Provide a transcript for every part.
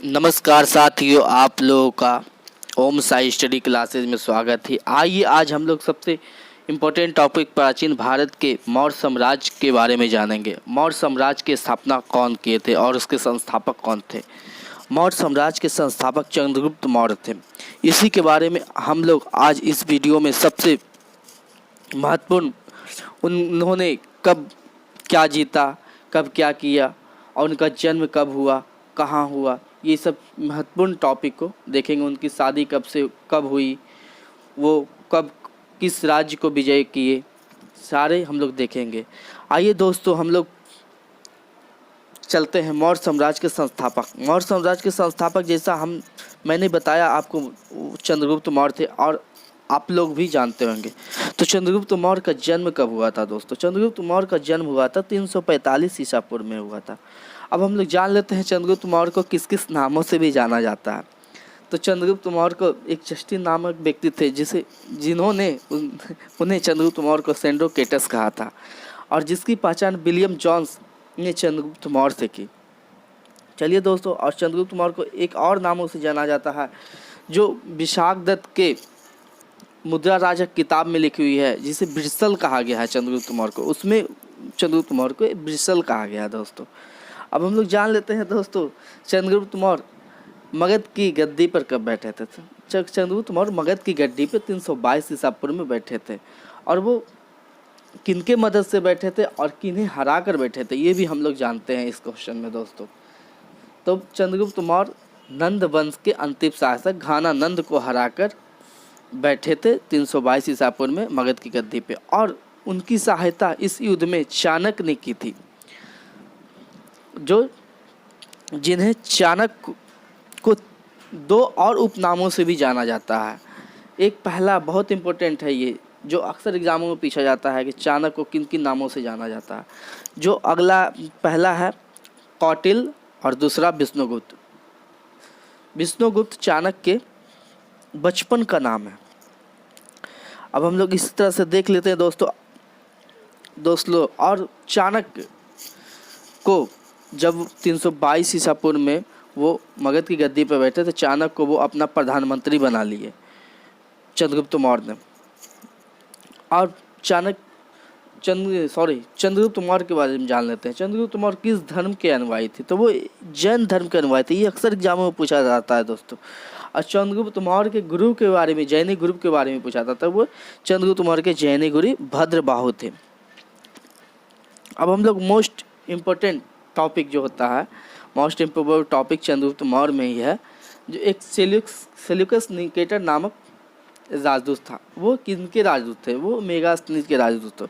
नमस्कार साथियों, आप लोगों का ओम साई स्टडी क्लासेस में स्वागत है। आइए आज हम लोग सबसे इम्पोर्टेंट टॉपिक प्राचीन भारत के मौर्य साम्राज्य के बारे में जानेंगे। मौर्य साम्राज्य के स्थापना कौन किए थे और उसके संस्थापक कौन थे। मौर्य साम्राज्य के संस्थापक चंद्रगुप्त मौर्य थे। इसी के बारे में हम लोग आज इस वीडियो में सबसे महत्वपूर्ण, उन्होंने कब क्या जीता, कब क्या किया और उनका जन्म कब हुआ, कहाँ हुआ, ये सब महत्वपूर्ण टॉपिक को देखेंगे। उनकी शादी कब से कब हुई, वो कब किस राज्य को विजय किए, सारे हम लोग देखेंगे। आइए दोस्तों, हम लोग चलते हैं मौर्य साम्राज्य के संस्थापक। मौर्य साम्राज्य के संस्थापक जैसा मैंने बताया आपको, चंद्रगुप्त मौर्य थे और आप लोग भी जानते होंगे। तो चंद्रगुप्त मौर्य का जन्म कब हुआ था दोस्तों? चंद्रगुप्त मौर्य का जन्म हुआ था 345 ईसा पूर्व में हुआ था। अब हम लोग जान लेते हैं चंद्रगुप्त मौर्य को किस किस नामों से भी जाना जाता है। तो चंद्रगुप्त मौर्य को एक जस्टिन नामक व्यक्ति थे जिन्होंने उन्हें चंद्रगुप्त मौर्य को सेंड्रोकेटस कहा था, और जिसकी पहचान विलियम जॉन्स ने चंद्रगुप्त मौर्य से की। चलिए दोस्तों, और चंद्रगुप्त मौर्य को एक और नामों से जाना जाता है जो विशाखदत्त के मुद्रा राजक किताब में लिखी हुई है, जिसे ब्रिसल कहा गया है चंद्रगुप्त मौर्य को। उसमें चंद्रगुप्त मौर्य को ब्रिसल कहा गया है दोस्तों। अब हम लोग जान लेते हैं दोस्तों, चंद्रगुप्त मौर्य मगध की गद्दी पर कब बैठे थे। चंद्रगुप्त मौर्य मगध की गद्दी पर 322 ईसा पूर्व में बैठे थे, और वो किनके मदद से बैठे थे और किन्हें हरा कर बैठे थे, ये भी हम लोग जानते हैं इस क्वेश्चन में दोस्तों। तो चंद्रगुप्त मौर्य नंद वंश के अंतिम शासक घाना नंद को हराकर बैठे थे 322 ईसा पूर्व में मगध की गद्दी पे, और उनकी सहायता इस युद्ध में चाणक्य ने की थी, जिन्हें चाणक्य को दो और उपनामों से भी जाना जाता है। एक पहला बहुत इम्पोर्टेंट है, ये जो अक्सर एग्जामों में पूछा जाता है कि चाणक्य को किन किन नामों से जाना जाता है। जो अगला पहला है कौटिल्य और दूसरा विष्णुगुप्त। विष्णुगुप्त चाणक्य के बचपन का नाम है। अब हम लोग इस तरह से देख लेते हैं दोस्तों, और चाणक्य को जब 322 ईसा पूर्व में वो मगध की गद्दी पर बैठे थे, चाणक्य को वो अपना प्रधानमंत्री बना लिए चंद्रगुप्त मौर्य ने। और चंद्रगुप्त मौर्य के बारे में जान लेते हैं। चंद्रगुप्त मौर्य किस धर्म के अनुयायी थे? तो वो जैन धर्म के अनुयायी थे। ये अक्सर एग्जामों में पूछा जाता है दोस्तों। और चंद्रगुप्त मौर्य के गुरु के बारे में, जैनी गुरु के बारे में पूछा जाता है। वो चंद्रगुप्त मौर्य के जैनी गुरु भद्रबाहु थे। अब हम लोग मोस्ट इम्पोर्टेंट टॉपिक जो होता है, most important topic Chandragupta Maurya में ही है, जो एक सेल्यूकस निकेटर नामक राजदूत था। वो किनके राजदूत थे? वो मेगास्थनीज के राजदूत थे,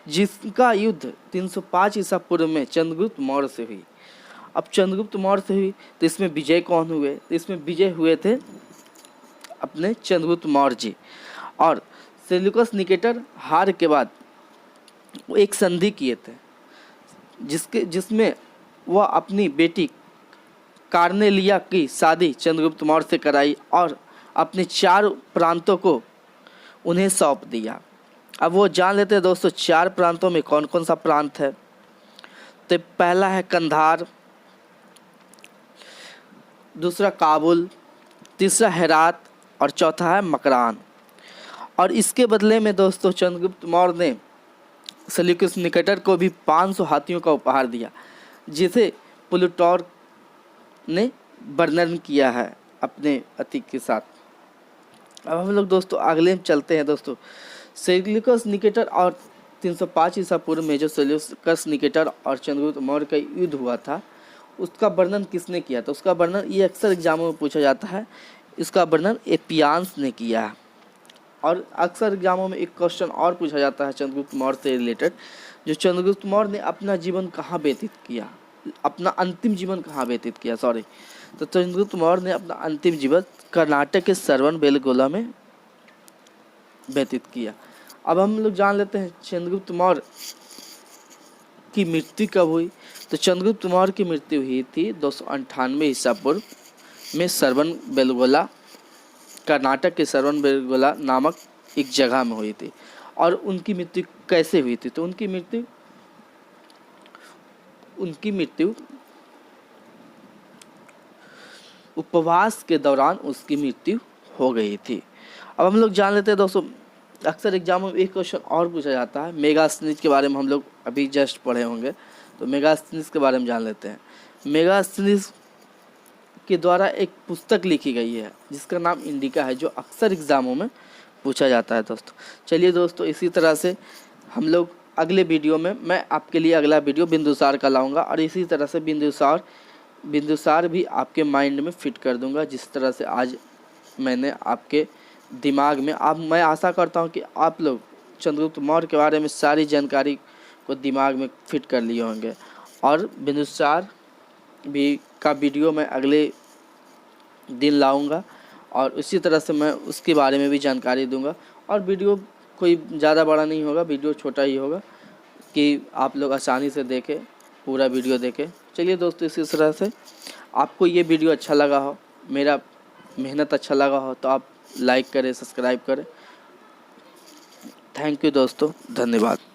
जिसका युद्ध 305 ईसा पूर्व में चंद्रगुप्त मौर्य से हुई। अब चंद्रगुप्त मौर्य से हुई तो इसमें विजय कौन हुए? तो इसमें विजय हुए थे अपने चंद्रगुप्त मौर्य जी। और सेल्यूकस निकेटर हार के बाद वो एक संधि किए थे, जिसमें वह अपनी बेटी कार्नेलिया की शादी चंद्रगुप्त मौर्य से कराई और अपने 4 प्रांतों को उन्हें सौंप दिया। अब वो जान लेते हैं दोस्तों 4 प्रांतों में कौन कौन सा प्रांत है। तो पहला है कंधार, दूसरा काबुल, तीसरा हेरात और चौथा है मकरान। और इसके बदले में दोस्तों चंद्रगुप्त मौर्य ने सेल्यूकस निकेटर को भी 500 हाथियों का उपहार दिया, जिसे प्लूटार्क ने वर्णन किया है अपने अति के साथ। अब हम लोग दोस्तों अगले में चलते हैं दोस्तों। सेल्यूकस निकेटर और 305 ईसा पूर्व में जो सेल्यूकस निकेटर और चंद्रगुप्त मौर्य का युद्ध हुआ था, उसका वर्णन किसने किया था? उसका वर्णन, ये अक्सर एग्जामों में पूछा जाता है, इसका वर्णन एपियान्स ने किया है। और अक्सर एग्जामों में एक क्वेश्चन और पूछा जाता है चंद्रगुप्त मौर्य से रिलेटेड, जो चंद्रगुप्त मौर्य ने अपना जीवन कहाँ व्यतीत किया, अपना अंतिम जीवन कहाँ व्यतीत किया। तो चंद्रगुप्त मौर्य ने अपना अंतिम जीवन कर्नाटक के श्रवणबेलगोला में व्यतीत किया। अब हम लोग जान लेते हैं चंद्रगुप्त मौर्य की मृत्यु कब हुई। तो चंद्रगुप्त मौर्य की मृत्यु हुई थी 298 ईसा पूर्व में श्रवणबेलगोला, कर्नाटक के श्रवणबेलगोला नामक एक जगह में हुई थी। और उनकी मृत्यु कैसे हुई थी? तो उनकी मृत्यु उपवास के दौरान उसकी मृत्यु हो गई थी। अब हम लोग जान लेते हैं दोस्तों, अक्सर एग्जाम में एक क्वेश्चन और पूछा जाता है, मेगास्थनीज के बारे में हम लोग अभी जस्ट पढ़े होंगे, तो मेगास्थनीज के बारे में जान लेते हैं। मेगास्थनीज के द्वारा एक पुस्तक लिखी गई है जिसका नाम इंडिका है, जो अक्सर एग्ज़ामों में पूछा जाता है दोस्तों। चलिए दोस्तों, इसी तरह से हम लोग अगले वीडियो में मैं आपके लिए अगला वीडियो बिंदुसार का लाऊंगा, और इसी तरह से बिंदुसार भी आपके माइंड में फिट कर दूंगा, जिस तरह से आज मैंने आपके दिमाग में। मैं आशा करता हूं कि आप लोग चंद्रगुप्त मौर्य के बारे में सारी जानकारी को दिमाग में फिट कर लिए होंगे, और बिंदुसार भी का वीडियो मैं अगले दिन लाऊंगा, और उसी तरह से मैं उसके बारे में भी जानकारी दूंगा। और वीडियो कोई ज़्यादा बड़ा नहीं होगा, वीडियो छोटा ही होगा कि आप लोग आसानी से देखें, पूरा वीडियो देखें। चलिए दोस्तों, इसी तरह से आपको ये वीडियो अच्छा लगा हो, मेरा मेहनत अच्छा लगा हो, तो आप लाइक करें, सब्सक्राइब करें। थैंक यू दोस्तों, धन्यवाद।